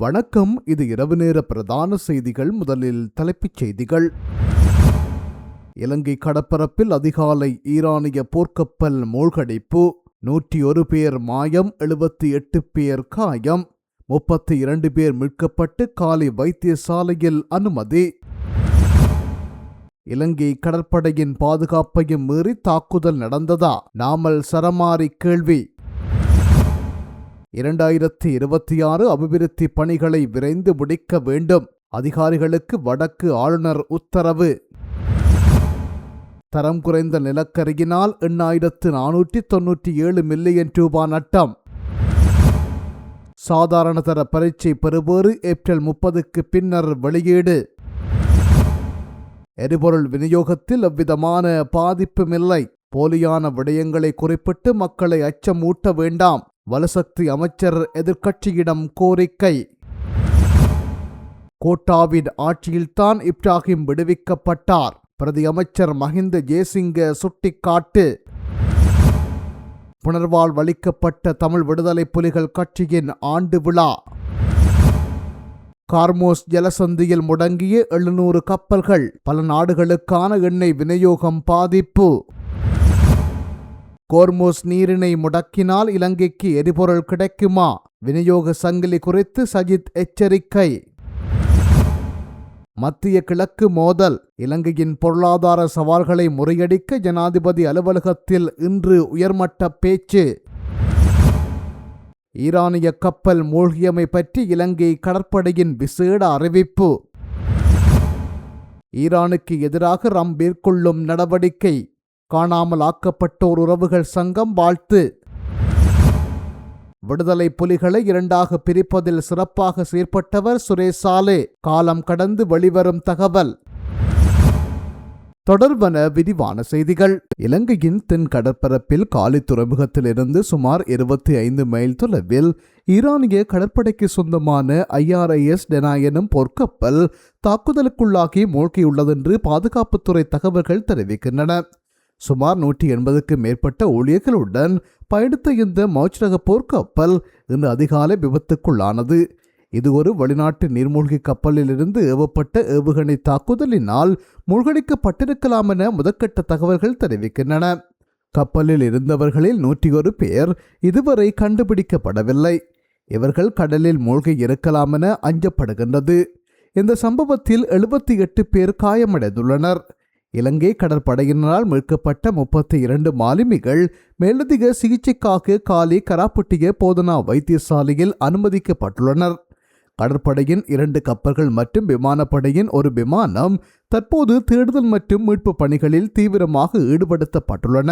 வணக்கம். இது இரவு நேர பிரதான செய்திகள். முதலில் தலைப்புச் செய்திகள். இலங்கை கடற்பரப்பில் அதிகாலை ஈரானிய போர்க்கப்பல் மூழ்கடிப்பு. 101 பேர் மாயம், 78 பேர் காயம், 32 பேர் மீட்கப்பட்டு காலி வைத்தியசாலையில் அனுமதி. இலங்கை கடற்படையின் பாதுகாப்பையும் மீறி தாக்குதல் நடந்ததா? நாமல் சரமாரி கேள்வி. 2026 அபிவிருத்தி பணிகளை விரைந்து முடிக்க வேண்டும். அதிகாரிகளுக்கு வடக்கு ஆளுநர் உத்தரவு. தரம் குறைந்த நிலக்கரியினால் 8,497 மில்லியன் ரூபாய் நட்டம். சாதாரண தர பரீட்சை பெறுபேறு ஏப்ரல் 30க்கு பின்னர் வெளியீடு. எரிபொருள் விநியோகத்தில் எவ்விதமான பாதிப்புமில்லை. போலியான விடயங்களை குறிப்பிட்டு மக்களை அச்சமூட்ட வேண்டாம். வலுசக்தி அமைச்சர் எதிர்க்கட்சியிடம் கோரிக்கை. கோட்டாவின் ஆட்சியில்தான் இப்ராஹிம் விடுவிக்கப்பட்டார். பிரதி அமைச்சர் மஹிந்த ஜேசிங்க சுட்டிக்காட்டு. புனர்வாழ்வளிக்கப்பட்ட தமிழ் விடுதலை புலிகள் கட்சியின் ஆண்டு விழா. கார்மோஸ் ஜலசந்தியில் முடங்கிய 700 கப்பல்கள். பல நாடுகளுக்கான எண்ணெய் விநியோகம் பாதிப்பு. கோர்மோஸ் நீரிணை முடக்கினால் இலங்கைக்கு எரிபொருள் கிடைக்குமா? விநியோக சங்கிலி குறித்து சஜித் எச்சரிக்கை. மத்திய கிழக்கு மோதல். இலங்கையின் பொருளாதார சவால்களை முறியடிக்க ஜனாதிபதி அலுவலகத்தில் இன்று உயர்மட்ட பேச்சு. ஈரானிய கப்பல் மூழ்கியமை பற்றி இலங்கை கடற்படையின் விசேட அறிவிப்பு. ஈரானுக்கு எதிராக ட்ரம்ப் மேற்கொள்ளும் நடவடிக்கை. காணாமல் ஆக்கப்பட்டோர் உறவுகள் சங்கம் வாழ்த்து. விடுதலை புலிகளை 2ஆக பிரிப்பதில் சிறப்பாக செயற்பட்டவர் சுரேஷ் சாலே. காலம் கடந்து வெளிவரும் தகவல். தொடர்பான விரிவான செய்திகள். இலங்கையின் தென் கடற்பரப்பில் காலி துறைமுகத்திலிருந்து சுமார் 25 மைல் தொலைவில் ஈரானிய கடற்படைக்கு சொந்தமான IRIS டெனா எனும் போர்க்கப்பல் தாக்குதலுக்குள்ளாகி மூழ்கியுள்ளதென்று பாதுகாப்புத்துறை தகவல்கள் தெரிவிக்கின்றன. சுமார் 180க்கு மேற்பட்ட ஊழியர்களுடன் பயணித்த இந்த மௌச் ரக போர்க்கப்பல் இன்று அதிகாலை விபத்துக்குள்ளானது. இது ஒரு வெளிநாட்டு நீர்மூழ்கி கப்பலிலிருந்து ஏவப்பட்ட ஏவுகணை தாக்குதலினால் மூழ்கடிக்கப்பட்டிருக்கலாம் என முதற்கட்ட தகவல்கள் தெரிவிக்கின்றன. கப்பலில் இருந்தவர்களில் 101 பேர் இதுவரை கண்டுபிடிக்கப்படவில்லை. இவர்கள் கடலில் மூழ்கி இருக்கலாம் என அஞ்சப்படுகின்றது. இந்த சம்பவத்தில் 78 பேர் காயமடைந்துள்ளனர். இலங்கை கடற்படையினரால் மீட்கப்பட்ட 32 மாலுமிகள் மேலதிக சிகிச்சைக்காக காலி கராப்பட்டிய போதனா வைத்தியசாலையில் அனுமதிக்கப்பட்டுள்ளனர். கடற்படையின் 2 கப்பல்கள் மற்றும் விமானப்படையின் ஒரு விமானம் தற்போது தேடுதல் மற்றும் மீட்பு பணிகளில் தீவிரமாக ஈடுபடுத்தப்பட்டுள்ளன.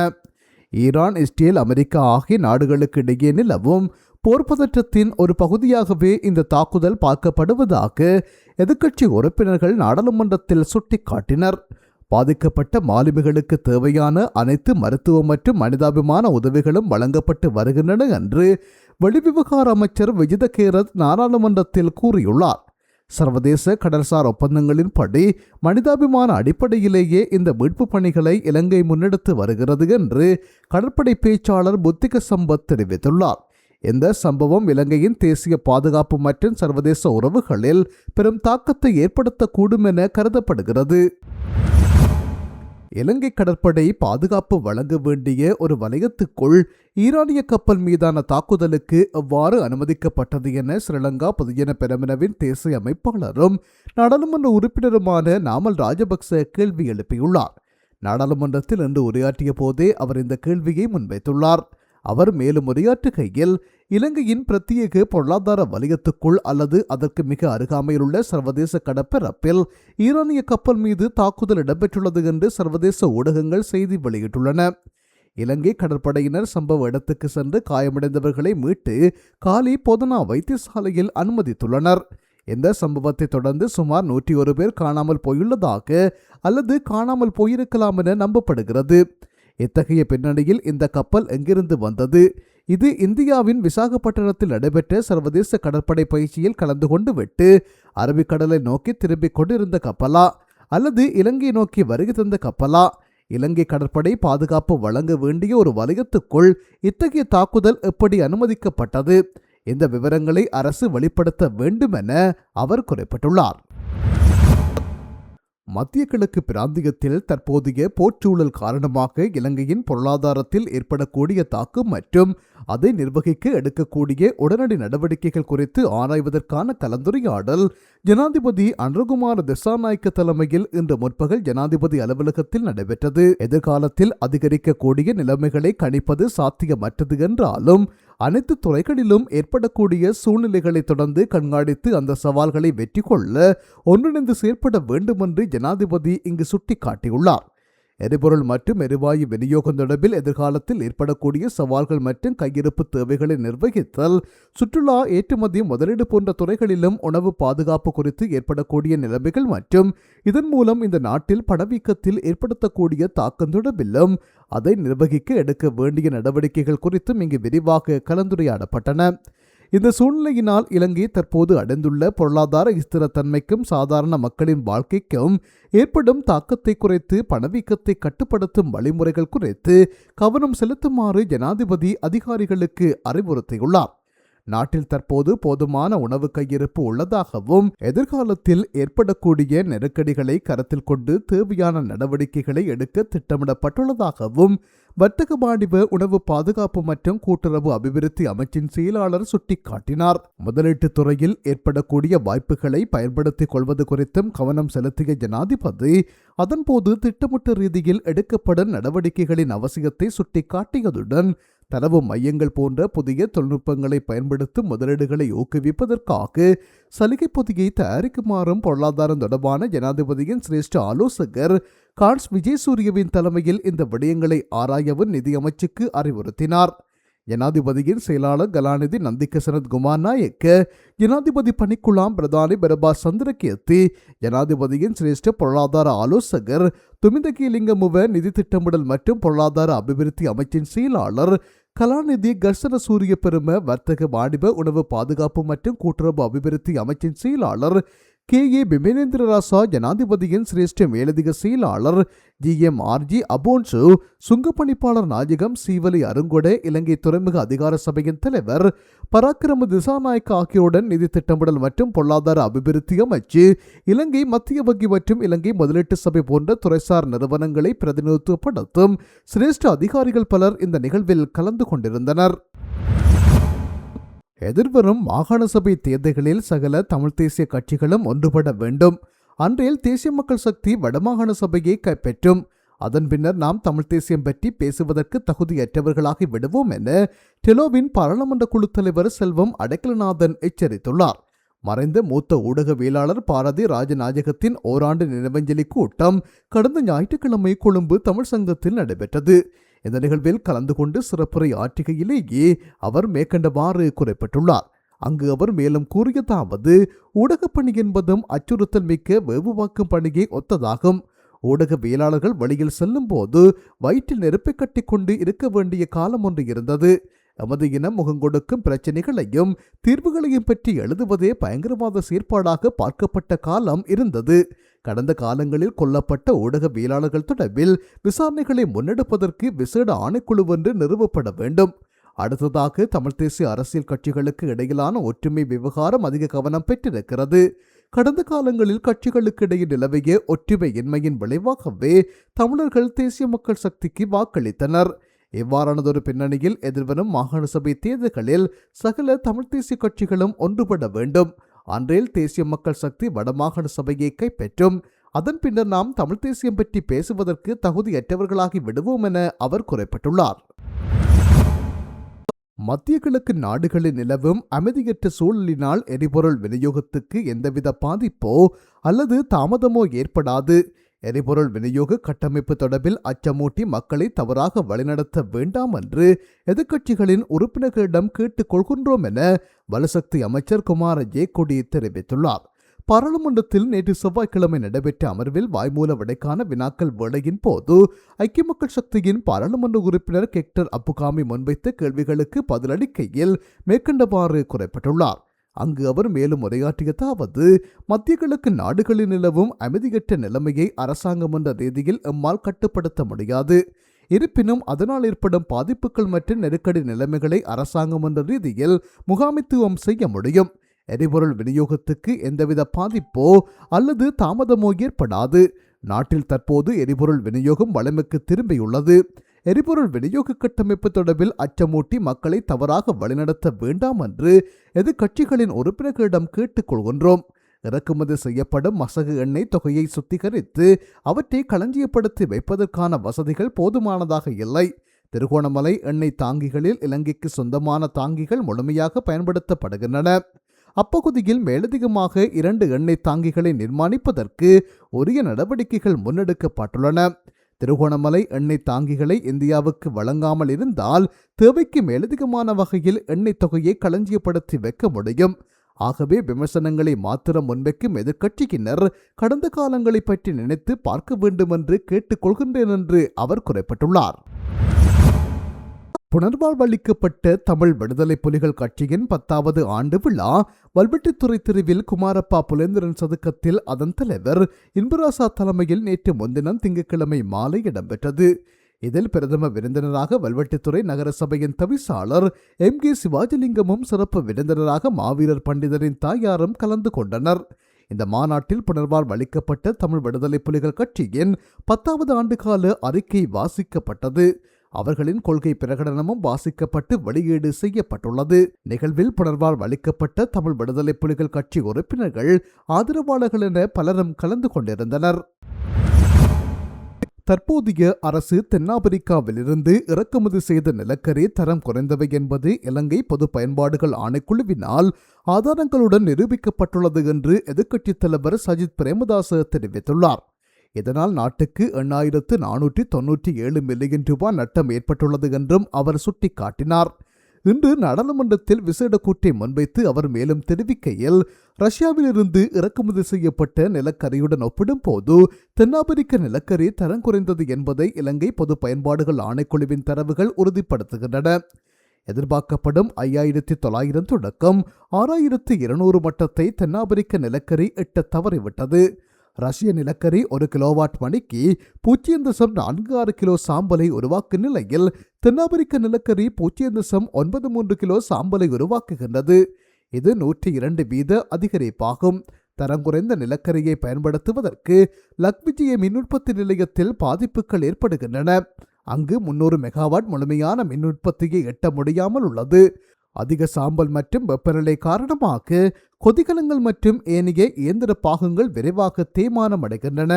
ஈரான், இஸ்ரேல், அமெரிக்கா ஆகிய நாடுகளுக்கு இடையே நிலவும் போர் பதற்றத்தின் ஒரு பகுதியாகவே இந்த தாக்குதல் பார்க்கப்படுவதாக எதிர்க்கட்சி உறுப்பினர்கள் நாடாளுமன்றத்தில் சுட்டிக்காட்டினர். பாதிக்கப்பட்ட மாலுமிகளுக்கு தேவையான அனைத்து மருத்துவ மற்றும் மனிதாபிமான உதவிகளும் வழங்கப்பட்டு வருகின்றன என்று வெளிவிவகார அமைச்சர் விஜித கேரத் நாடாளுமன்றத்தில் கூறியுள்ளார். சர்வதேச கடல்சார் ஒப்பந்தங்களின்படி மனிதாபிமான அடிப்படையிலேயே இந்த மீட்பு பணிகளை இலங்கை முன்னெடுத்து வருகிறது என்று கடற்படை பேச்சாளர் புத்திக சம்பத் தெரிவித்துள்ளார். இந்த சம்பவம் இலங்கையின் தேசிய பாதுகாப்பு மற்றும் சர்வதேச உறவுகளில் பெரும் தாக்கத்தை ஏற்படுத்தக்கூடும் என கருதப்படுகிறது. இலங்கை கடற்படை பாதுகாப்பு வழங்க வேண்டிய ஒரு வலயத்துக்குள் ஈரானிய கப்பல் மீதான தாக்குதலுக்கு எவ்வாறு அனுமதிக்கப்பட்டது என ஸ்ரீலங்கா பொதுஜன பெரமுனவின் தேசிய அமைப்பாளரும் நாடாளுமன்ற உறுப்பினருமான நாமல் ராஜபக்ச கேள்வி எழுப்பியுள்ளார். நாடாளுமன்றத்தில் இன்று உரையாற்றிய போதே அவர் இந்த கேள்வியை முன்வைத்துள்ளார். அவர் மேலும் உரையாற்றுகையில், இலங்கையின் பிரத்யேக பொருளாதார வலயத்துக்குள் அல்லது அதற்கு மிக அருகாமையில் உள்ள சர்வதேச கடற்பரப்பில் ஈரானிய கப்பல் மீது தாக்குதல் இடம்பெற்றுள்ளது என்று சர்வதேச ஊடகங்கள் செய்தி வெளியிட்டுள்ளன. இலங்கை கடற்படையினர் சம்பவ இடத்துக்கு சென்று காயமடைந்தவர்களை மீட்டு காலி போதனா வைத்தியசாலையில் அனுமதித்துள்ளனர். இந்த சம்பவத்தை தொடர்ந்து சுமார் 101 பேர் காணாமல் போயுள்ளதாக அல்லது காணாமல் போயிருக்கலாம் என நம்பப்படுகிறது. இத்தகைய பின்னணியில் இந்த கப்பல் எங்கிருந்து வந்தது? இது இந்தியாவின் விசாகப்பட்டினத்தில் நடைபெற்ற சர்வதேச கடற்படை பயிற்சியில் கலந்து கொண்டு விட்டு அரபிக்கடலை நோக்கி திரும்பிக் கொண்டிருந்த கப்பலா அல்லது இலங்கை நோக்கி வருகை தந்த கப்பலா? இலங்கை கடற்படை பாதுகாப்பு வழங்க வேண்டிய ஒரு வலயத்துக்குள் இத்தகைய தாக்குதல் எப்படி அனுமதிக்கப்பட்டது? இந்த விவரங்களை அரசு வெளிப்படுத்த வேண்டும் என அவர் குறிப்பிட்டுள்ளார். மத்திய கிழக்கு பிராந்தியத்தில் தற்போதைய போர்ச்சூழல் காரணமாக இலங்கையின் பொருளாதாரத்தில் ஏற்படக்கூடிய தாக்கம் மற்றும் அதை நிர்வகிக்க எடுக்கக்கூடிய உடனடி நடவடிக்கைகள் குறித்து ஆராய்வதற்கான கலந்துரையாடல் ஜனாதிபதி அனுரகுமார திசாநாயக்க தலைமையில் இன்று முற்பகல் ஜனாதிபதி அலுவலகத்தில் நடைபெற்றது. எதிர்காலத்தில் அதிகரிக்கக்கூடிய நிலைமைகளை கணிப்பது சாத்தியமற்றது என்றாலும் அனைத்து துறைகளிலும் ஏற்படக்கூடிய சூழ்நிலைகளை தொடர்ந்து கண்காணித்து அந்த சவால்களை வெற்றி கொள்ள ஒன்றிணைந்து செயற்பட வேண்டும் என்று ஜனாதிபதி இங்கு சுட்டிக்காட்டியுள்ளார். எரிபொருள் மற்றும் எரிவாயு விநியோகம் தொடர்பில் எதிர்காலத்தில் ஏற்படக்கூடிய சவால்கள் மற்றும் கையிருப்பு தேவைகளை நிர்வகித்தல், சுற்றுலா, ஏற்றுமதி, முதலீடு போன்ற துறைகளிலும் உணவு பாதுகாப்பு குறித்து ஏற்படக்கூடிய நிலைமைகள் மற்றும் இதன் மூலம் இந்த நாட்டில் பணவீக்கத்தில் ஏற்படுத்தக்கூடிய தாக்கம் தொடர்பிலும் அதை நிர்வகிக்க எடுக்க வேண்டிய நடவடிக்கைகள் குறித்தும் இங்கு விரிவாக கலந்துரையாடப்பட்டன. இந்த சூழ்நிலையினால் இலங்கை தற்போது அடைந்துள்ள பொருளாதார ஸ்திரத்தன்மைக்கும் சாதாரண மக்களின் வாழ்க்கைக்கும் ஏற்படும் தாக்கத்தை குறைத்து பணவீக்கத்தை கட்டுப்படுத்தும் வழிமுறைகள் குறித்து கவனம் செலுத்துமாறு ஜனாதிபதி அதிகாரிகளுக்கு அறிவுறுத்தியுள்ளார். நாட்டில் தற்போது போதுமான உணவு கையிருப்பு உள்ளதாகவும் எதிர்காலத்தில் ஏற்படக்கூடிய நெருக்கடிகளை கருத்தில் கொண்டு தேவையான நடவடிக்கைகளை எடுக்க திட்டமிடப்பட்டுள்ளதாகவும் வர்த்தக வாணிப உணவு பாதுகாப்பு மற்றும் கூட்டுறவு அபிவிருத்தி அமைச்சின் செயலாளர் சுட்டிக்காட்டினார். முதலீட்டு துறையில் ஏற்படக்கூடிய வாய்ப்புகளை பயன்படுத்திக் கொள்வது குறித்தும் கவனம் செலுத்திய ஜனாதிபதி அதன்போது திட்டமிட்ட ரீதியில் எடுக்கப்படும் நடவடிக்கைகளின் அவசியத்தை சுட்டிக்காட்டியதுடன் தரவு மையங்கள் போன்ற புதிய தொழில்நுட்பங்களை பயன்படுத்தும் முதலீடுகளை ஊக்குவிப்பதற்காக சலுகை பொதியை தயாரிக்குமாறும் பொருளாதாரம் தொடர்பான ஜனாதிபதியின் சிரேஷ்ட ஆலோசகர் கான்ஸ் விஜயசூரியவின் தலைமையில் இந்த விடயங்களை ஆராயவும் நிதியமைச்சுக்கு அறிவுறுத்தினார். ஜனாதிபதியின் செயலாளர் கலாநிதி நந்திக சனத் குமார் நாயக்க, ஜனாதிபதி பணிக்குழாம் பிரதானி பிரபா சந்திரகீர்த்தி, ஜனாதிபதியின் சிரேஷ்ட பொருளாதார ஆலோசகர் துமிந்தகீலிங்கமுவ, நிதி திட்டமிடல் மற்றும் பொருளாதார அபிவிருத்தி அமைச்சின் செயலாளர் கலாநிதி கர்சன சூரிய பெரும, வர்த்தக வாணிப உணவு பாதுகாப்பு மற்றும் கூட்டுறவு அபிவிருத்தி அமைச்சின் செயலாளர் KA பிமேந்திர ராசா, ஜனாதிபதியின் சிரேஷ்ட மேலதிக செயலாளர் GMRG அபோன்சு, சுங்கப்பணிப்பாளர் நாயகம் சீவலி அருங்கொடை, இலங்கை துறைமுக அதிகார சபையின் தலைவர் பராக்கிரம திசாநாயக்க ஆகியோருடன் நிதி திட்டமிடல் மற்றும் பொருளாதார அபிவிருத்தி அமைச்சு, இலங்கை மத்திய வங்கி மற்றும் இலங்கை முதலீட்டு சபை போன்ற துறைசார் நிறுவனங்களை பிரதிநிதித்துவப்படுத்தும் சிரேஷ்ட அதிகாரிகள் பலர் இந்த நிகழ்வில் கலந்து கொண்டிருந்தனர். எதிர்வரும் மாகாண சபை தேர்தல்களில் சகல தமிழ் தேசிய கட்சிகளும் ஒன்றுபட வேண்டும். அன்றையில் தேசிய மக்கள் சக்தி வடமாகாண சபையை கைப்பற்றும். அதன் பின்னர் நாம் தமிழ் தேசியம் பற்றி பேசுவதற்கு தகுதியற்றவர்களாகி விடுவோம் என டெலோவின் பாராளுமன்ற குழு தலைவர் செல்வம் அடைக்கலநாதன் எச்சரித்துள்ளார். மறைந்த மூத்த ஊடகவியலாளர் பாரதி ராஜநாயகத்தின் ஓராண்டு நினைவஞ்சலி கூட்டம் கடந்த ஞாயிற்றுக்கிழமை கொழும்பு தமிழ் சங்கத்தில் நடைபெற்றது. இந்த நிகழ்வில் கலந்து கொண்டு சிறப்புரை ஆற்றுகையிலேயே அவர் மேற்கண்டவாறு குறிப்பிட்டுள்ளார். அங்கு அவர் மேலும் கூறியதாவது, ஊடகப் பணி என்பதும் அச்சுறுத்தல் மிக்க வேவுவாக்கும் பணியை ஒத்ததாகும். ஊடகவியலாளர்கள் வழியில் செல்லும் போது வயிற்றில் நெருப்பை கட்டி கொண்டு இருக்க வேண்டிய காலம் ஒன்று இருந்தது. எமது இனம் முகங்கொடுக்கும் பிரச்சனைகளையும் தீர்வுகளையும் பற்றி எழுதுவதே பயங்கரவாத செயற்பாடாக பார்க்கப்பட்ட காலம் இருந்தது. கடந்த காலங்களில் கொல்லப்பட்ட ஊடகவியலாளர்கள் தொடர்பில் விசாரணைகளை முன்னெடுப்பதற்கு விசேட ஆணைக்குழு ஒன்று நிறுவப்பட வேண்டும். அடுத்ததாக தமிழ் தேசிய அரசியல் கட்சிகளுக்கு இடையிலான ஒற்றுமை விவகாரம் அதிக கவனம் பெற்றிருக்கிறது. கடந்த காலங்களில் கட்சிகளுக்கு இடையே நிலவிய ஒற்றுமையின்மையின் விளைவாகவே தமிழர்கள் தேசிய மக்கள் சக்திக்கு வாக்களித்தனர். இவ்வாறானதொரு பின்னணியில் எதிர்வரும் மாகாண சபை தேர்தல்களில் சகல தமிழ் தேசிய கட்சிகளும் ஒன்றுபட வேண்டும். அன்றையில் தேசிய மக்கள் சக்தி வடமாகாண சபையை கைப்பற்றும். அதன் பின்னர் நாம் தமிழ் தேசியம் பற்றி பேசுவதற்கு தகுதியற்றவர்களாகி விடுவோம் என அவர் குறிப்பிட்டுள்ளார். மத்திய கிழக்கு நாடுகளில் நிலவும் அமைதியற்ற சூழலினால் எரிபொருள் விநியோகத்துக்கு எந்தவித பாதிப்போ அல்லது தாமதமோ ஏற்படாது. எரிபொருள் விநியோக கட்டமைப்பு தொடர்பில் அச்சமூட்டி மக்களை தவறாக வழிநடத்த வேண்டாம் என்று எதிர்க்கட்சிகளின் உறுப்பினர்களிடம் கேட்டுக் கொள்கின்றோம் என வலுசக்தி அமைச்சர் குமார ஜெயக்கொடி தெரிவித்துள்ளார். பாராளுமன்றத்தில் நேற்று செவ்வாய்க்கிழமை நடைபெற்ற அமர்வில் வாய்மூல விடைக்கான வினாக்கள் வேளையின் போது ஐக்கிய மக்கள் சக்தியின் பாராளுமன்ற உறுப்பினர் கெக்டர் அப்புகாமி முன்வைத்த கேள்விகளுக்கு பதிலளிக்கையில் மேற்கண்டவாறு குறிப்பிட்டுள்ளார். அங்கு அவர் மேலும் உரையாற்றியதாவது, மத்திய கிழக்கு நாடுகளில் நிலவும் அமைதியற்ற நிலைமையை அரசாங்கம் என்ற ரீதியில் எம்மால் கட்டுப்படுத்த முடியாது. இருப்பினும் அதனால் ஏற்படும் பாதிப்புகள் மற்றும் நெருக்கடி நிலைமைகளை அரசாங்கம் என்ற ரீதியில் முகாமித்துவம் செய்ய முடியும். எரிபொருள் விநியோகத்துக்கு எந்தவித பாதிப்போ அல்லது தாமதமோ ஏற்படாது. நாட்டில் தற்போது எரிபொருள் விநியோகம் வழமைக்கு திரும்பியுள்ளது. எரிபொருள் விநியோக கட்டமைப்பு தொடர்பில் அச்சமூட்டி மக்களை தவறாக வழிநடத்த வேண்டாம் என்று எதிர்க்கட்சிகளின் உறுப்பினர்களிடம் கேட்டுக்கொள்கின்றோம். இறக்குமதி செய்யப்படும் மசகு எண்ணெய் தொகையை சுத்திகரித்து அவற்றை களஞ்சியப்படுத்தி வைப்பதற்கான வசதிகள் போதுமானதாக இல்லை. திருகோணமலை எண்ணெய் தாங்கிகளில் இலங்கைக்கு சொந்தமான தாங்கிகள் முழுமையாக பயன்படுத்தப்படுகின்றன. அப்பகுதியில் மேலதிகமாக 2 எண்ணெய் தாங்கிகளை நிர்மாணிப்பதற்கு உரிய நடவடிக்கைகள் முன்னெடுக்கப்பட்டுள்ளன. திருகோணமலை எண்ணெய் தாங்கிகளை இந்தியாவுக்கு வழங்காமல் இருந்தால் தேவைக்கு மேலதிகமான வகையில் எண்ணெய் தொகையை களஞ்சியப்படுத்தி வைக்க முடியும். ஆகவே விமர்சனங்களை மாத்திரம் முன்வைக்கும் எதிர்க்கட்சியினர் கடந்த காலங்களை பற்றி நினைத்து பார்க்க வேண்டும் என்று கேட்டுக்கொள்கின்றேன் என்று அவர் குறிப்பிட்டுள்ளார். புனர்வாழ்வளிக்கப்பட்ட தமிழ் விடுதலை புலிகள் கட்சியின் 10வது ஆண்டு விழா வல்வெட்டித்துறை தெருவில் குமாரப்பா புலேந்திரன் சதுக்கத்தில் அதன் தலைவர் இன்பராசா தலைமையில் நேற்று முன்தினம் திங்கட்கிழமை மாலை இடம்பெற்றது. இதில் பிரதம விருந்தினராக வல்வெட்டித்துறை நகரசபையின் தவிசாளர் MK சிவாஜிலிங்கமும் சிறப்பு விருந்தினராக மாவீரர் பண்டிதரின் தாயாரும் கலந்து கொண்டனர். இந்த மாநாட்டில் புனர்வாழ்வளிக்கப்பட்ட தமிழ் விடுதலை புலிகள் கட்சியின் 10வது ஆண்டுகால அறிக்கை வாசிக்கப்பட்டது. அவர்களின் கொள்கை பிரகடனமும் வாசிக்கப்பட்டு வெளியீடு செய்யப்பட்டுள்ளது. நிகழ்வில் புனர்வாழ்வளிக்கப்பட்ட தமிழ் விடுதலை புலிகள் கட்சி உறுப்பினர்கள், ஆதரவாளர்கள் என பலரும் கலந்து கொண்டிருந்தனர். தற்போதைய அரசு தென்னாப்பிரிக்காவிலிருந்து இறக்குமதி செய்த நிலக்கரி தரம் குறைந்தவை என்பது இலங்கை பொது பயன்பாடுகள் ஆணைக்குழுவினால் ஆதாரங்களுடன் நிரூபிக்கப்பட்டுள்ளது என்று எதிர்க்கட்சித் தலைவர் சஜித் பிரேமதாச தெரிவித்துள்ளார். இதனால் நாட்டுக்கு 8,497 மில்லியன் ரூபாய் நட்டம் ஏற்பட்டுள்ளது என்றும் அவர் சுட்டிக்காட்டினார். இன்று நாடாளுமன்றத்தில் விசேட கூற்றை முன்வைத்து அவர் மேலும் தெரிவிக்கையில், ரஷ்யாவிலிருந்து இறக்குமதி செய்யப்பட்ட நிலக்கரியுடன் ஒப்பிடும் போது தென்னாப்பிரிக்க நிலக்கரி தரம் குறைந்தது என்பதை இலங்கை பொது பயன்பாடுகள் ஆணைக்குழுவின் தரவுகள் உறுதிப்படுத்துகின்றன. எதிர்பார்க்கப்படும் 5,900 தொடக்கம் 6,200 மட்டத்தை தென்னாப்பிரிக்க நிலக்கரி எட்ட தவறிவிட்டது. ரஷ்ய நிலக்கரி 1 கிலோவாட் மணிக்கு 0.46 கிலோ சாம்பலை உருவாக்கும் நிலையில் தென்னாப்பிரிக்க நிலக்கரி 0.93 கிலோ சாம்பலை உருவாக்குகின்றது. இது 102% அதிகரிப்பாகும். தரம் குறைந்த நிலக்கரியை பயன்படுத்துவதற்கு லக்விஜய மின் உற்பத்தி நிலையத்தில் பாதிப்புகள் ஏற்படுகின்றன. அங்கு 300 மெகாவாட் முழுமையான மின் உற்பத்தியை எட்ட முடியாமல் உள்ளது. அதிக சாம்பல் மற்றும் வெப்பநிலை காரணமாக கொதிகலங்கள் மற்றும் ஏனைய இயந்திர பாகங்கள் விரைவாக தேய்மானம் அடைகின்றன.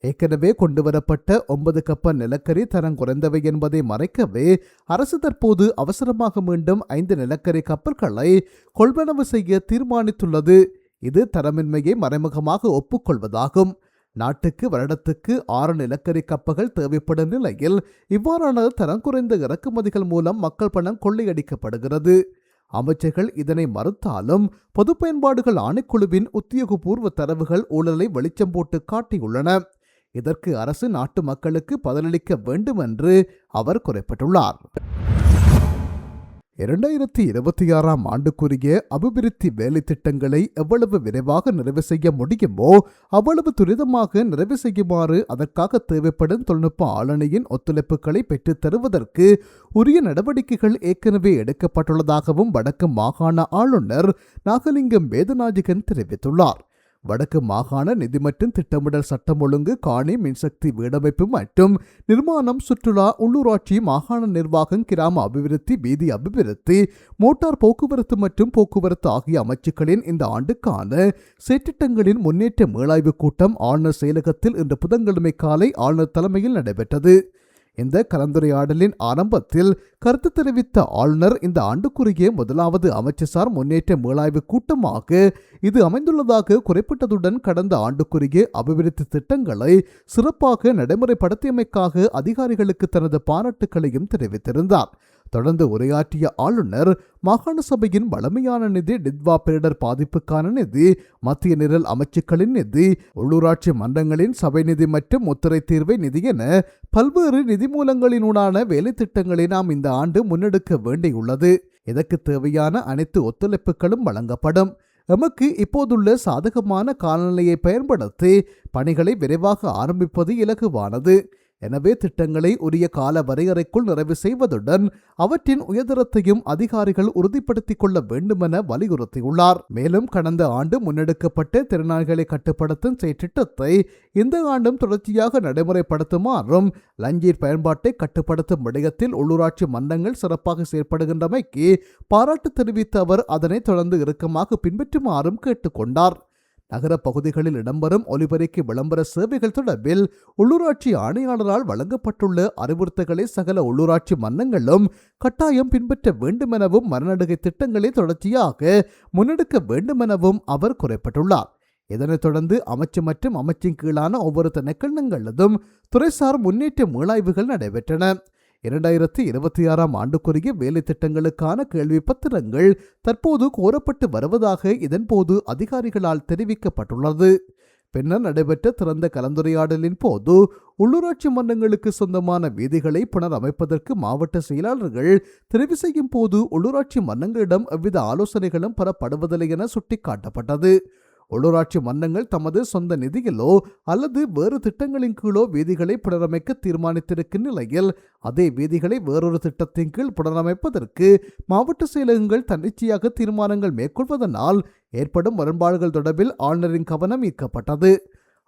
ஏற்கனவே கொண்டுவரப்பட்ட 9 கப்பல் நிலக்கரி தரம் குறைந்தவை என்பதை மறைக்கவே அரசு தற்போது அவசரமாக மீண்டும் 5 நிலக்கரி கப்பல்களை கொள்வனவு செய்ய தீர்மானித்துள்ளது. இது தரமின்மையை மறைமுகமாக ஒப்புக்கொள்வதாகும். நாட்டுக்கு வருடத்துக்கு 6 நிலக்கரி கப்பல்கள் தேவைப்படும் நிலையில் இவ்வாறான தரம் குறைந்த இறக்குமதிகள் மூலம் மக்கள் பணம் கொள்ளையடிக்கப்படுகிறது. அமைச்சர்கள் இதனை மறுத்தாலும் பொது பயன்பாடுகள் ஆணைக்குழுவின் உத்தியோகபூர்வ தரவுகள் ஊழலை வெளிச்சம் போட்டு காட்டியுள்ளன. இதற்கு அரசு நாட்டு மக்களுக்கு பதிலளிக்க வேண்டும் என்று அவர் குறிப்பிட்டுள்ளார். 2026ஆம் ஆண்டுக்குரிய அபிவிருத்தி வேலை திட்டங்களை எவ்வளவு விரைவாக நிறைவு செய்ய முடியுமோ அவ்வளவு துரிதமாக நிறைவு செய்யுமாறு அதற்காக தேவைப்படும் தொழில்நுட்ப ஆளுநரின் ஒத்துழைப்புகளை பெற்றுத் தருவதற்கு உரிய நடவடிக்கைகள் ஏற்கனவே எடுக்கப்பட்டுள்ளதாகவும் வடக்கு மாகாண ஆளுநர் நாகலிங்கம் வேதநாயகன் தெரிவித்துள்ளார். வடக்கு மாகாண நிதி மற்றும் திட்டமிடல் சட்டம் ஒழுங்கு, காணி, மின்சக்தி, வீடமைப்பு மற்றும் நிர்மாணம், சுற்றுலா, உள்ளூராட்சி, மாகாண நிர்வாகம், கிராம அபிவிருத்தி, வீதி அபிவிருத்தி, மோட்டார் போக்குவரத்து மற்றும் போக்குவரத்து ஆகிய அமைச்சுக்களின் இந்த ஆண்டுக்கான செயற்றிட்டங்களின் முன்னேற்ற மீளாய்வு கூட்டம் ஆளுநர் செயலகத்தில் இன்று புதன்கிழமை காலை ஆளுநர் தலைமையில் நடைபெற்றது. இந்த கலந்துரையாடலின் ஆரம்பத்தில் கருத்து தெரிவித்த ஆளுநர், இந்த ஆண்டுக்குரிய முதலாவது அமைச்சர்சார் முன்னேற்ற மீளாய்வு கூட்டமாக இது அமைந்துள்ளதாக குறிப்பிட்டதுடன் கடந்த ஆண்டுக்குரிய அபிவிருத்தி திட்டங்களை சிறப்பாக நடைமுறைப்படுத்தியமைக்காக அதிகாரிகளுக்கு தனது பாராட்டுக்களையும் தெரிவித்திருந்தார். தொடர்ந்து உரையாற்றிய ஆளுநர், மாகாண சபையின் வளமையான நிதி, டிட்வா பேரிடர் பாதிப்புக்கான நிதி, மத்திய நிரல் அமைச்சுக்களின் நிதி, உள்ளூராட்சி மன்றங்களின் சபை நிதி மற்றும் முத்திரை தீர்வை நிதி என பல்வேறு நிதி மூலங்களினூடான வேலை திட்டங்களை நாம் இந்த ஆண்டு முன்னெடுக்க வேண்டியுள்ளது. இதற்கு தேவையான அனைத்து ஒத்துழைப்புகளும் வழங்கப்படும். எமக்கு இப்போதுள்ள சாதகமான காலநிலையை பயன்படுத்தி பணிகளை விரைவாக ஆரம்பிப்பது இலகுவானது. எனவே திட்டங்களை உரிய கால வரையறைக்குள் நிறைவு செய்வதுடன் அவற்றின் உயர்தரத்தையும் அதிகாரிகள் உறுதிப்படுத்திக் கொள்ள வேண்டுமென வலியுறுத்தியுள்ளார். மேலும் கடந்த ஆண்டு முன்னெடுக்கப்பட்ட திறனாய்களை கட்டுப்படுத்தும் செயற்றிட்டத்தை இந்த ஆண்டும் தொடர்ச்சியாக நடைமுறைப்படுத்துமாறும் லஞ்சீர் பயன்பாட்டை கட்டுப்படுத்தும் விடயத்தில் உள்ளூராட்சி மன்றங்கள் சிறப்பாக செயற்படுகின்றமைக்கு பாராட்டு தெரிவித்த அவர் அதனை தொடர்ந்து இறுக்கமாக பின்பற்றுமாறும் கேட்டுக்கொண்டார். நகர பகுதிகளில் இடம்பெறும் ஒலிபெருக்கி விளம்பர சேவைகள் தொடர்பில் உள்ளூராட்சி ஆணையாளரால் வழங்கப்பட்டுள்ள அறிவுறுத்தல்களை சகல உள்ளூராட்சி மன்றங்களும் கட்டாயம் பின்பற்ற வேண்டுமெனவும் மரநடுகை திட்டங்களை தொடர்ச்சியாக முன்னெடுக்க வேண்டுமெனவும் அவர் குறிப்பிட்டுள்ளார். இதனைத் தொடர்ந்து அமைச்சு மற்றும் அமைச்சின் கீழான ஒவ்வொரு திணைக்களங்களிலும் துறைசார் முன்னேற்ற மீளாய்வுகள் நடைபெற்றன. 2026 ஆண்டுக்குரிய வேலை திட்டங்களுக்கான கேள்வி பத்திரங்கள் தற்போது கோரப்பட்டு வருவதாக இதன்போது அதிகாரிகளால் தெரிவிக்கப்பட்டுள்ளது. பின்னர் நடைபெற்ற திறந்த கலந்துரையாடலின் போது உள்ளூராட்சி மன்றங்களுக்கு சொந்தமான வீதிகளை புனரமைப்பதற்கு மாவட்ட செயலாளர்கள் தெரிவு செய்யும் போது உள்ளூராட்சி மன்றங்களிடம் எவ்வித ஆலோசனைகளும் பெறப்படுவதில்லை என சுட்டிக்காட்டப்பட்டது. உள்ளூராட்சி மன்றங்கள் தமது சொந்த நிதியிலோ அல்லது வேறு திட்டங்களின் கீழோ வீதிகளை புனரமைக்க தீர்மானித்திருக்கும் நிலையில் அதே வீதிகளை வேறொரு திட்டத்தின் கீழ் புனரமைப்பதற்கு மாவட்ட செயலகங்கள் தன்னிச்சையாக தீர்மானங்கள் மேற்கொள்வதனால் ஏற்படும் முரண்பாடுகள் தொடர்பில் ஆளுநரின் கவனம் ஈர்க்கப்பட்டது.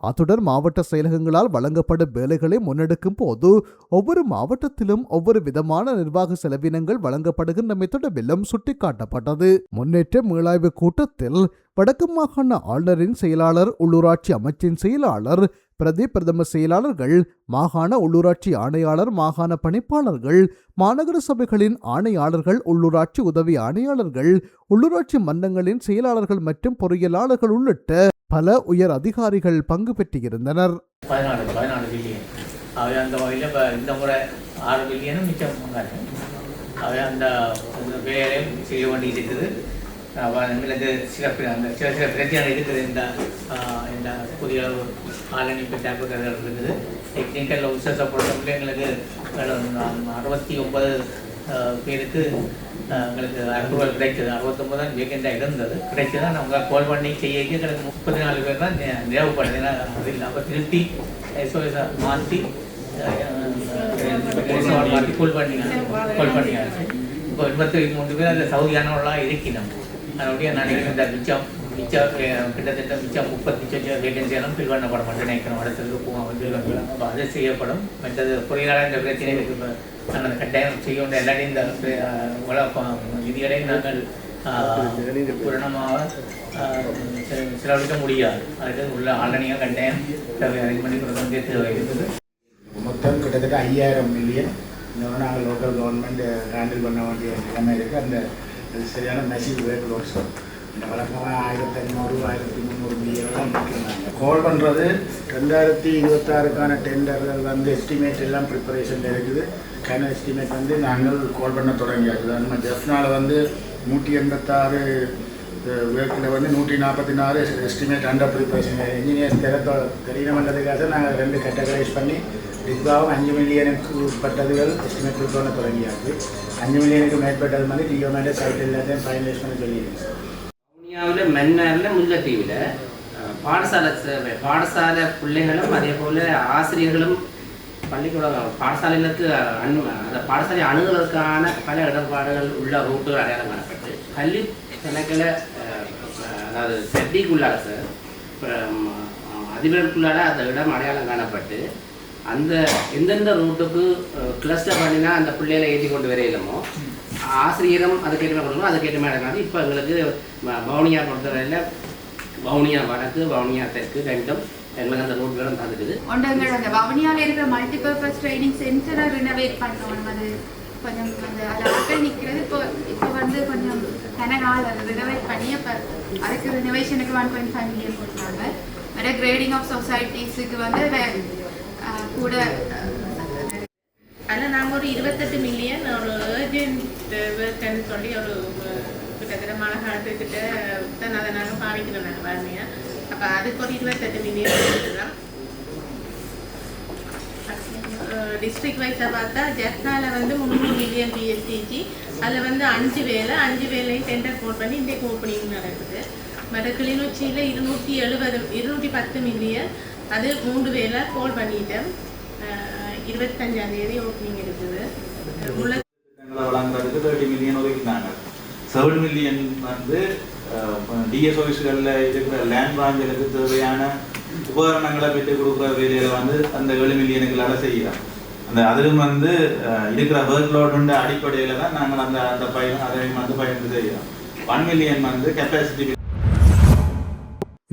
அத்துடன் மாவட்ட செயலகங்களால் வழங்கப்படும் வேலைகளை முன்னெடுக்கும் போது ஒவ்வொரு மாவட்டத்திலும் ஒவ்வொரு விதமான நிர்வாக செலவினங்கள் வழங்கப்படுகின்றமை தொடர்பிலும் சுட்டிக்காட்டப்பட்டது. முன்னேற்ற மீளாய்வு கூட்டத்தில் வடக்கு மாகாண ஆளுநரின் செயலாளர், உள்ளூராட்சி அமைச்சின் செயலாளர், பிரதி பிரதம செயலாளர்கள், மாகாண உள்ளூராட்சி ஆணையாளர், மாகாண பணிப்பாளர்கள், மாநகர சபைகளின் ஆணையாளர்கள், உள்ளூராட்சி உதவி ஆணையாளர்கள், உள்ளூராட்சி மன்றங்களின் செயலாளர்கள் மற்றும் பொறியியலாளர்கள் உள்ளிட்ட பல உயர் அதிகாரிகள் பங்கு பெற்றிருந்தனர். 14 பில்லியன் அவை அந்த வகையில் இந்த முறை 6 பில்லியனும் மிச்சம் அவை அந்த வேலையும் செய்ய வேண்டி இருக்குது. எங்களுக்கு சில பிரச்சனை இருக்குது. இந்த புதிய ஆலனி பெற்றாக்குறது இருக்குது. டெக்னிக்கல் ஆஃபீஸர்ஸை பொறுத்தவரை எங்களுக்கு 69 பேருக்கு எங்களுக்கு அப்ரூவல் கிடைச்சது. 69 தான் வேகண்டாக இருந்தது. கிடைச்சதான் நாங்கள் கால் பண்ணி செய்ய எங்களுக்கு 34 பேர் தான் தேவைப்படுது. ஏன்னா அது இல்லாமல் திருப்பி எஸ்ஓஎஸ் மாற்றி கால் பண்ணியாச்சு. இப்போ 83 பேர் அதில் சவுதியானவர்களாக இருக்கணும். அதனுடைய நினைக்கிறேன் இந்த மிச்சம் கிட்டத்தட்ட மிச்சம் 30 வேகன்சியெல்லாம் ஃபில் பண்ணப்பட மாட்டேன் நினைக்கிறோம். அடுத்ததுக்கு போவோம். அப்போ அது செய்யப்படும். மற்றது பொறியியலாளர் இந்த பிரச்சனைகளுக்கு இப்போ நாங்கள் கட்டாயம் செய்ய வேண்டிய எல்லாரையும் இந்த நிதிகளையும் நாங்கள் பூரணமாக செலவழிக்க முடியாது. அதுக்கு உள்ள ஆலனியாக கட்டாயம் அரேஞ்ச் பண்ணி கொடுக்க வேண்டிய தேவை இருக்குது. மொத்தம் கிட்டத்தட்ட 5000 மில்லியன் இன்னொன்று நாங்கள் லோக்கல் கவர்மெண்ட் ஹேண்டில் பண்ண வேண்டிய நிலைமை இருக்குது. அந்த சரியான மெசிவ் வேர்க் லோட்ஸ் இந்த வழக்கமாக 1500 1300 மில்லியன்லாம் இருக்கிறாங்க. கால் பண்ணுறது 2026க்கான டெண்டர்கள் வந்து எஸ்டிமேட் எல்லாம் ப்ரிப்பரேஷனில் இருக்குது. கைன எஸ்டிமேட் வந்து நாங்கள் கால் பண்ண தொடங்கியாச்சு. நம்ம ஜெஃப்னால் வந்து 186 வேர்க்கில் வந்து 144 எஸ்டிமேட் அண்டர் ப்ரிப்பரேஷன். இன்ஜினியர்ஸ் தெரியணுன்றதுக்காக நாங்கள் 2 கேட்டகரைஸ் பண்ணி டிஸ்பாவும் 5 மில்லியனுக்கு உட்பட்டதுகள் எஸ்டிமேட் பண்ண தொடங்கியாச்சு. 5 மில்லியனுக்கு மேற்பட்டது மாதிரி டிஓமேட்டே சைட் எல்லாத்தையும் ஃபைனலைஸ் பண்ணி சொல்லியிருக்கேன். வவுனியாவில் மன்னாரில் முல்லைத்தீவில் பாடசாலை பிள்ளைகளும் அதே போல் ஆசிரியர்களும் பள்ளிக்கூட பாடசாலைகளுக்கு அந்த பாடசாலை அணுகுவதற்கான பல இடர்பாடுகள் உள்ள ரூட்டுகள் அடையாளம் காணப்பட்டு கல்வி கணக்கில் அதாவது செட்டிக்குள்ளார அதிபருக்குள்ளார அந்த இடம் அடையாளம் காணப்பட்டு அந்த எந்தெந்த ரூட்டுக்கு கிளஸ்டர் பண்ணினா அந்த பிள்ளைகளை ஏற்றி கொண்டு வரையிலுமோ ஆசிரியரும் அதுக்கேற்ற மாதிரி கொடுக்கணும். அதுக்கேற்ற மாதிரி இருக்காது. இப்போ எங்களுக்கு வவுனியா பொறுத்தவரையில் வவுனியா வடக்கு வவுனியா தெற்கு ரெண்டும் எங்களுக்கு அந்த ரூட்களும் தந்துக்குது. ஒன்றங்கள் அந்த வவுனியாவில் இருக்கிற மல்டிபர்பஸ் ட்ரைனிங் சென்டரை ரினோவேட் பண்ணணும். அது கொஞ்சம் அந்த ஆட்கள் நிற்கிறது. இப்போ வந்து கொஞ்சம் கனகால் அதை ரினோவேட் பண்ணி அப்போ அதுக்கு ரினோவேஷனுக்கு 1.5 மில்லியன் கொடுத்தாங்க. வேறு கிரேடிங் ஆஃப் சொசைட்டிஸுக்கு வந்து கூட அதில் நாங்கள் ஒரு 28 மில்லியன் ஒரு ஏர்ஜென்ட் ஒர்க்குன்னு சொல்லி ஒரு கிட்டத்தட்ட மழை காலத்துக்கிட்ட தான் அதை நாங்கள் பாவிக்கிறோம். நாங்கள் வறுமையாக அப்போ அதுக்கு ஒரு 28 மில்லியன் கொடுத்துருக்கோம். டிஸ்ட்ரிக்ட் வைஸாக பார்த்தா ஜெஃப்னாவில் வந்து 300 மில்லியன் பிஎஸ்டிஜி. அதில் வந்து 5 வேலையும் டெண்டர் போட் பண்ணி இன்றைக்கு ஓப்பனிங் நடக்குது. மற்ற கிளிநொச்சியில் 210 மில்லியன் அது 3 வேலை கோல் பண்ணிட்டேன். 25ஆம் தேதி ஓப்பனிங் இருக்குது. முல்லை வழங்குறதுக்கு 30 மில்லியன் ஒதுக்கினாங்க. 7 மில்லியன் வந்து டிஎஸ் ஆஃபீஸ்களில் இருக்கிற லேண்ட் பிராஞ்சுகளுக்கு தேவையான உபகரணங்களை பெற்றுக் கொடுக்குற வேலையில் வந்து அந்த 7 மில்லியனுங்களால் செய்யலாம். அந்த அதிலும் வந்து இருக்கிற ஒர்க் லோடுன்ற அடிப்படையில் தான் நாங்கள் அந்த அதையும் வந்து பயந்து செய்யலாம். 1 மில்லியன் வந்து கெப்பாசிட்டி.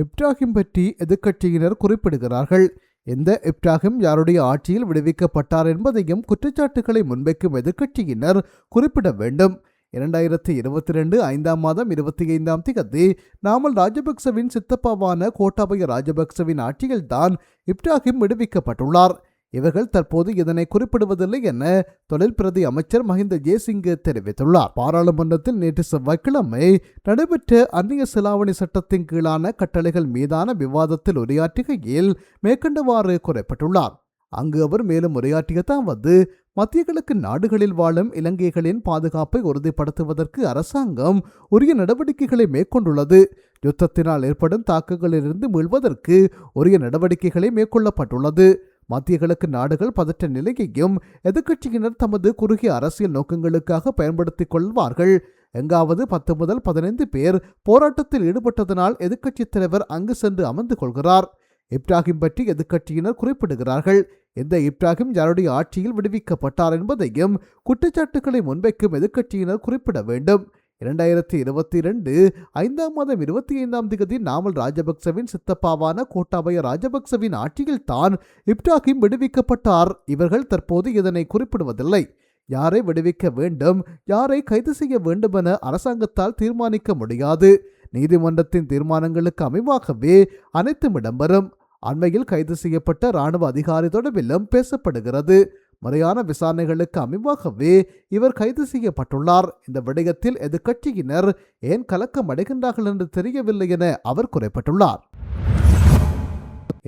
இப்ராஹிம் பற்றி எதிர்க்கட்சியினர் குறிப்பிடுகிறார்கள். இந்த இப்ராஹிம் யாருடைய ஆட்சியில் விடுவிக்கப்பட்டார் என்பதையும் குற்றச்சாட்டுகளை முன்வைக்கும் எதிர்க்கட்சியினர் குறிப்பிட வேண்டும். 2022 5ஆம் மாதம் 25ஆம் தேதி நாமல் ராஜபக்சவின் சித்தப்பாவான கோட்டாபய ராஜபக்சவின் ஆட்சியில்தான் இப்ராஹிம் விடுவிக்கப்பட்டுள்ளார். இவர்கள் தற்போது இதனை குறிப்பிடுவதில்லை என தொழில் பிரதி அமைச்சர் மஹிந்த ஜேசிங்க தெரிவித்துள்ளார். பாராளுமன்றத்தில் நேற்று செவ்வாய்க்கிழமை நடைபெற்ற அந்நிய செலாவணி சட்டத்தின் கீழான கட்டளைகள் மீதான விவாதத்தில் உரையாற்றுகையில் மேற்கண்டவாறு குறிப்பிட்டுள்ளார். அங்கு அவர் மேலும் உரையாற்றியதாவது, மத்திய கிழக்கு நாடுகளில் வாழும் இலங்கைகளின் பாதுகாப்பை உறுதிப்படுத்துவதற்கு அரசாங்கம் உரிய நடவடிக்கைகளை மேற்கொண்டுள்ளது. யுத்தத்தினால் ஏற்படும் தாக்கங்களிலிருந்து மீள்வதற்கு உரிய நடவடிக்கைகளை மேற்கொள்ளப்பட்டுள்ளது. மத்திய கிழக்கு நாடுகள் பதற்ற நிலையையும் எதிர்க்கட்சியினர் தமது குறுகிய அரசியல் நோக்கங்களுக்காக பயன்படுத்திக் கொள்வார்கள். எங்காவது 10 முதல் 15 பேர் போராட்டத்தில் ஈடுபட்டதனால் எதிர்க்கட்சித் தலைவர் அங்கு சென்று அமர்ந்து கொள்கிறார். இப்ராஹிம் பற்றி எதிர்க்கட்சியினர் குறிப்பிடுகிறார்கள். இந்த இப்ராஹிம் யாருடைய ஆட்சியில் விடுவிக்கப்பட்டார் என்பதையும் குற்றச்சாட்டுகளை முன்வைக்கும் எதிர்க்கட்சியினர் குறிப்பிட வேண்டும். 2022 5ஆம் மாதம் 25ஆம் தேதி நாமல் ராஜபக்சவின் சித்தப்பாவான கோட்டாபய ராஜபக்சவின் ஆட்சியில் தான் இப்ராஹிம் விடுவிக்கப்பட்டார். இவர்கள் தற்போது இதனை குறிப்பிடுவதில்லை. யாரை விடுவிக்க வேண்டும், யாரை கைது செய்ய வேண்டும் என அரசாங்கத்தால் தீர்மானிக்க முடியாது. நீதிமன்றத்தின் தீர்மானங்களுக்கு அமைவாகவே அனைத்தும் இடம்பெறும். அண்மையில் கைது செய்யப்பட்ட இராணுவ அதிகாரி தொடர்பிலும் பேசப்படுகிறது. முறையான விசாரணைகளுக்கு அமைவாகவே இவர் கைது செய்யப்பட்டுள்ளார். இந்த விடயத்தில் எதிர்க்கட்சியினர் ஏன் கலக்கம் அடைகின்றார்கள் என்று தெரியவில்லை என அவர் குறிப்பிட்டுள்ளார்.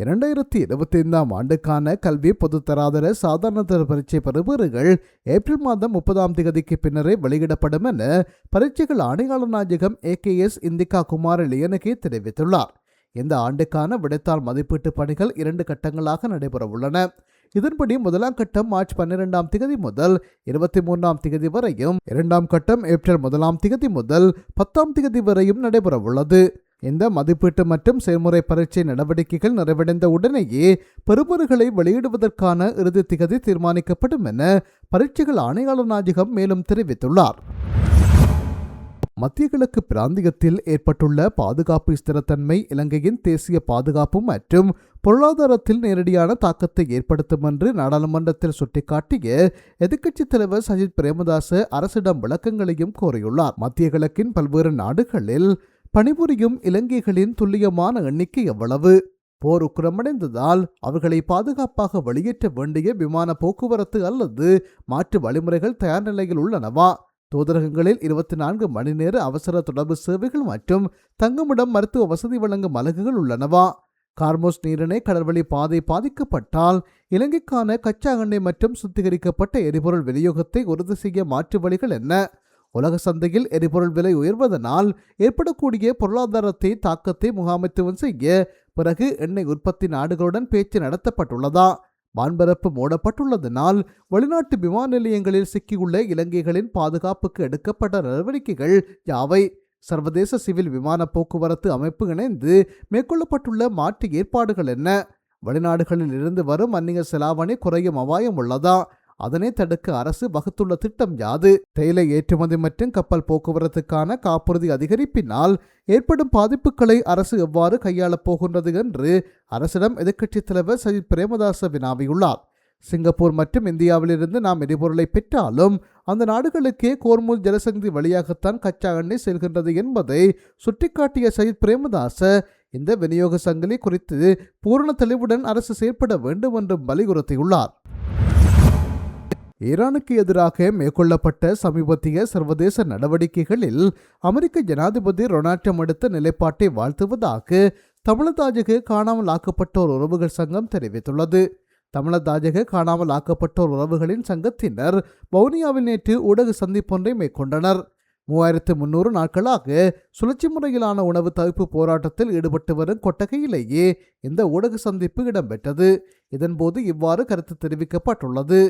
2025ஆம் ஆண்டுக்கான கல்வி பொதுத்தராதர சாதாரணதர பரீட்சை பெறுபவர்கள் ஏப்ரல் மாதம் 30ஆம் தேதிக்கு பின்னரே வெளியிடப்படும் என பரீட்சைகள் ஆணையாளர் நாயகம் AKS இந்திகா குமார லியனகே தெரிவித்துள்ளார். இந்த ஆண்டுக்கான விடைத்தாள் மதிப்பீட்டு பணிகள் 2 கட்டங்களாக நடைபெறவுள்ளன. இதன்படி முதலாம் கட்டம் மார்ச் 12ஆம் தேதி முதல் 23ஆம் தேதி வரையும், 2ஆம் கட்டம் ஏப்ரல் 1ஆம் தேதி முதல் 10ஆம் தேதி வரையும் நடைபெறவுள்ளது. இந்த மதிப்பீட்டு மற்றும் செயல்முறை பரீட்சை நடவடிக்கைகள் நிறைவடைந்த உடனேயே பெறுபவர்களை வெளியிடுவதற்கான இறுதி திகதி தீர்மானிக்கப்படும் என பரீட்சைகள் ஆணையாளர் நாயகம் மேலும் தெரிவித்துள்ளார். மத்திய கிழக்கு பிராந்தியத்தில் ஏற்பட்டுள்ள பாதுகாப்பு ஸ்திரத்தன்மை இலங்கையின் தேசிய பாதுகாப்பு மற்றும் பொருளாதாரத்தில் நேரடியான தாக்கத்தை ஏற்படுத்தும் என்று நாடாளுமன்றத்தில் சுட்டிக்காட்டிய எதிர்க்கட்சித் தலைவர் சஜித் பிரேமதாச அரசிடம் விளக்கங்களையும் கோரியுள்ளார். மத்திய கிழக்கின் பல்வேறு நாடுகளில் பணிபுரியும் இலங்கைகளின் துல்லியமான எண்ணிக்கை எவ்வளவு? போர் உக்கிரமடைந்ததால் அவர்களை பாதுகாப்பாக வெளியேற்ற வேண்டிய விமான போக்குவரத்து அல்லது மாற்று வழிமுறைகள் தயார் நிலையில் உள்ளனவா? தூதரகங்களில் 24 மணி நேர அவசர தொடர்பு சேவைகள் மற்றும் தங்குமிடம் மருத்துவ வசதி வழங்கும் அலகுகள் உள்ளனவா? கார்மோஸ் நீரிணை கடல்வழி பாதை பாதிக்கப்பட்டால் இலங்கைக்கான கச்சா எண்ணெய் மற்றும் சுத்திகரிக்கப்பட்ட எரிபொருள் விநியோகத்தை உறுதி செய்ய மாற்று வழிகள் என்ன? உலக சந்தையில் எரிபொருள் விலை உயர்வதனால் ஏற்படக்கூடிய பொருளாதாரத்தை தாக்கத்தை முகாமைத்துவம் செய்ய பிறகு எண்ணெய் உற்பத்தி நாடுகளுடன் பேச்சு நடத்தப்பட்டுள்ளதா? வான்பரப்பு மூடப்பட்டுள்ளதனால் வெளிநாட்டு விமான நிலையங்களில் சிக்கியுள்ள இலங்கைகளின் பாதுகாப்புக்கு எடுக்கப்பட்ட நடவடிக்கைகள் யாவை? சர்வதேச சிவில் விமான போக்குவரத்து அமைப்பு இணைந்து மேற்கொள்ளப்பட்டுள்ள மாற்று ஏற்பாடுகள் என்ன? வெளிநாடுகளில் இருந்து வரும் அந்நிய செலாவணி குறையும் அபாயம் உள்ளதா? அதனை தடுக்க அரசு வகுத்துள்ள திட்டம் யாது? தேயிலை ஏற்றுமதி மற்றும் கப்பல் போக்குவரத்துக்கான காப்புறுதி அதிகரிப்பினால் ஏற்படும் பாதிப்புகளை அரசு எவ்வாறு கையாளப் போகின்றது என்று அரசிடம் எதிர்க்கட்சித் தலைவர் சஜித் பிரேமதாச வினாவியுள்ளார். சிங்கப்பூர் மற்றும் இந்தியாவிலிருந்து நாம் எரிபொருளை பெற்றாலும் அந்த நாடுகளுக்கே கோர்முஸ் ஜலசக்தி வழியாகத்தான் கச்சா எண்ணெய் செல்கின்றது என்பதை சுட்டிக்காட்டிய சஜித் பிரேமதாச இந்த விநியோக சங்கிலி குறித்து பூரண தெளிவுடன் அரசு செயற்பட வேண்டும் என்றும் வலியுறுத்தியுள்ளார். ஈரானுக்கு எதிராக மேற்கொள்ளப்பட்ட சமீபத்திய சர்வதேச நடவடிக்கைகளில் அமெரிக்க ஜனாதிபதி டொனால்ட் ட்ரம்ப் எடுத்த நிலைப்பாட்டை வாழ்த்துவதாக தமிழதாஜக காணாமல் ஆக்கப்பட்டோர் உறவுகள் சங்கம் தெரிவித்துள்ளது. தமிழதாஜக காணாமல் ஆக்கப்பட்டோர் உறவுகளின் சங்கத்தினர் வவுனியாவில் நேற்று ஊடக சந்திப்பொன்றை மேற்கொண்டனர். 3300 நாட்களாக சுழற்சி முறையிலான உணவு தவிர்ப்பு போராட்டத்தில் ஈடுபட்டு வரும் கொட்டகையிலேயே இந்த ஊடக சந்திப்பு இடம்பெற்றது. இதன்போது இவ்வாறு கருத்து தெரிவிக்கப்பட்டுள்ளது.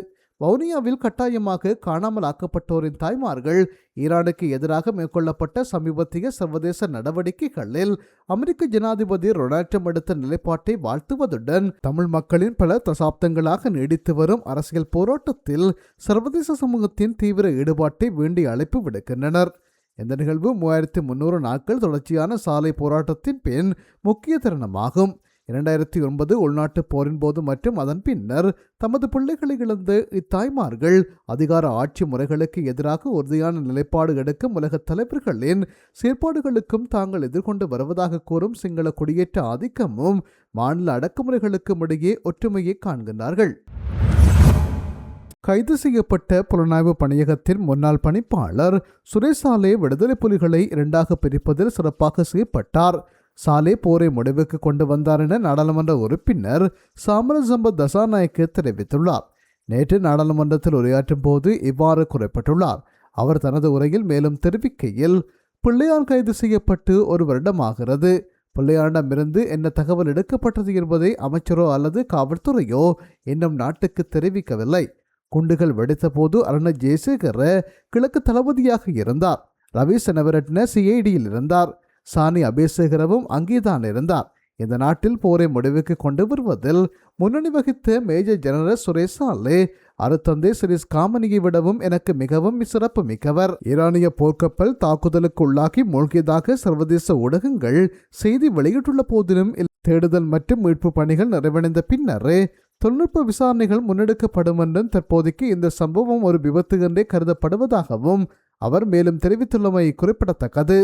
வவுனியாவில் கட்டாயமாக காணாமல் ஆக்கப்பட்டோரின் தாய்மார்கள் ஈரானுக்கு எதிராக மேற்கொள்ளப்பட்ட சமீபத்திய சர்வதேச நடவடிக்கைகளில் அமெரிக்க ஜனாதிபதி டொனால்ட் ட்ரம்ப் எடுத்த நிலைப்பாட்டை வாழ்த்துவதுடன் தமிழ் மக்களின் பல தசாப்தங்களாக நீடித்து வரும் அரசியல் போராட்டத்தில் சர்வதேச சமூகத்தின் தீவிர ஈடுபாட்டை வேண்டி அழைப்பு விடுக்கின்றனர். இந்த நிகழ்வு 3300 நாட்கள் தொடர்ச்சியான சாலை போராட்டத்தின் பின் முக்கிய தருணமாகும். 2009 உள்நாட்டு போரின் போது மற்றும் அதன் பின்னர் தமது பிள்ளைகளை இழந்த இத்தாய்மார்கள் அதிகார ஆட்சி முறைகளுக்கு எதிராக உறுதியான நிலைப்பாடு எடுக்கும் உலக தலைவர்களின் செயற்பாடுகளுக்கும் தாங்கள் எதிர்கொண்டு வருவதாக கூறும் சிங்கள குடியேற்ற ஆதிக்கமும் மாநில அடக்குமுறைகளுக்கும் இடையே ஒற்றுமையை காண்கின்றார்கள். கைது செய்யப்பட்ட புலனாய்வு பணியகத்தின் முன்னாள் பணிப்பாளர் சுரேஷ் சாலே விடுதலை புலிகளை இரண்டாக பிரிப்பதில் சிறப்பாக செயற்பட்டார். சாலே போரை முடிவுக்கு கொண்டு வந்தார் என நாடாளுமன்ற உறுப்பினர் சாமரசம்ப தசாநாயக்கு தெரிவித்துள்ளார். நேற்று நாடாளுமன்றத்தில் உரையாற்றும் போது இவ்வாறு குறிப்பிட்டுள்ளார். அவர் தனது உரையில் மேலும் தெரிவிக்கையில், பிள்ளையான் கைது செய்யப்பட்டு 1 வருடமாகிறது. பிள்ளையானிடமிருந்து என்ன தகவல் எடுக்கப்பட்டது என்பதை அமைச்சரோ அல்லது காவல்துறையோ இன்னும் நாட்டுக்கு தெரிவிக்கவில்லை. குண்டுகள் வெடித்த போது அருண ஜெயசேகர கிழக்கு தளபதியாக இருந்தார். ரவி செனவரட்ன சிஐடியில் இருந்தார். சானி அபேசேகரவும் அங்கேதான் இருந்தார். இந்த நாட்டில் போரை முடிவுக்கு கொண்டு வருவதில் முன்னணி வகித்த மேஜர் ஜெனரல் சுரேஷ் சாலே அருத்தந்தை சிறிஸ் காமனியை விடவும் எனக்கு மிகவும் சிறப்பு மிக்கவர். ஈரானிய போர்க்கப்பல் தாக்குதலுக்கு உள்ளாகி மூழ்கியதாக சர்வதேச ஊடகங்கள் செய்தி வெளியிட்டுள்ள போதிலும் தேடுதல் மற்றும் மீட்பு பணிகள் நிறைவடைந்த பின்னரே தொழில்நுட்ப விசாரணைகள் முன்னெடுக்கப்படும் என்றும் தற்போதைக்கு இந்த சம்பவம் ஒரு விபத்து என்றே கருதப்படுவதாகவும் அவர் மேலும் தெரிவித்துள்ளமை குறிப்பிடத்தக்கது.